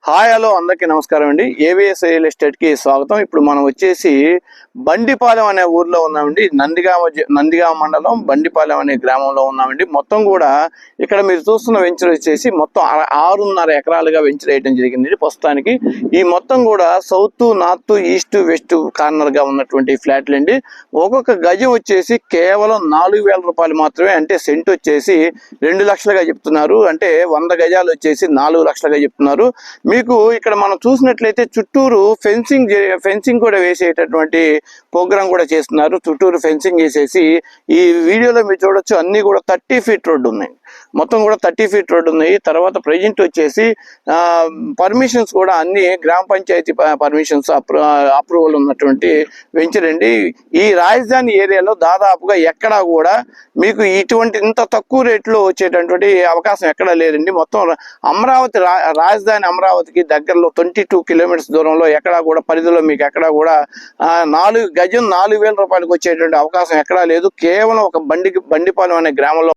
Hi hello అందరికీ నమస్కారం అండి. ఏవిఎస్ రియల్ ఎస్టేట్కి స్వాగతం. ఇప్పుడు మనం వచ్చేసి బండిపాలెం అనే ఊర్లో ఉన్నామండి. నందిగామ మండలం బండిపాలెం అనే గ్రామంలో ఉన్నామండి. మొత్తం కూడా ఇక్కడ మీరు చూస్తున్న వెంచర్ వచ్చేసి మొత్తం 6.5 ఎకరాలుగా వెంచర్ వేయడం జరిగింది. ప్రస్తుతానికి ఈ మొత్తం కూడా సౌత్, నార్త్, ఈస్ట్, వెస్ట్ కార్నర్గా ఉన్నటువంటి ఫ్లాట్లు అండి. ఒక్కొక్క గజం వచ్చేసి కేవలం 4,000 రూపాయలు మాత్రమే. అంటే సెంట్ వచ్చేసి 2 లక్షలుగా చెప్తున్నారు. అంటే 100 గజాలు వచ్చేసి 4 లక్షలుగా చెప్తున్నారు. మీకు ఇక్కడ మనం చూసినట్లయితే చుట్టూరు ఫెన్సింగ్ కూడా వేసేటటువంటి ప్రోగ్రామ్ కూడా చేస్తున్నారు. చుట్టూరు ఫెన్సింగ్ వేసేసి ఈ వీడియోలో మీరు చూడొచ్చు, అన్ని కూడా 30 ఫీట్ రోడ్డు ఉన్నాయి. మొత్తం కూడా 30 ఫీట్ రోడ్డు ఉన్నాయి. తర్వాత ప్రజెంట్ వచ్చేసి పర్మిషన్స్ కూడా అన్ని గ్రామ పంచాయతీ పర్మిషన్స్ అప్రూవల్ ఉన్నటువంటి వెంచర్ అండి. ఈ రాజధాని ఏరియాలో దాదాపుగా ఎక్కడా కూడా మీకు ఇంత తక్కువ రేట్లో వచ్చేటటువంటి అవకాశం ఎక్కడా లేదండి. మొత్తం అమరావతి రాజధాని అమరావతికి దగ్గరలో 22 కిలోమీటర్స్ దూరంలో ఎక్కడా కూడా పరిధిలో మీకు ఎక్కడా కూడా 4 గజం 4,000 రూపాయలకు వచ్చేటువంటి అవకాశం ఎక్కడా లేదు. కేవలం ఒక బండిపాలెం అనే గ్రామంలో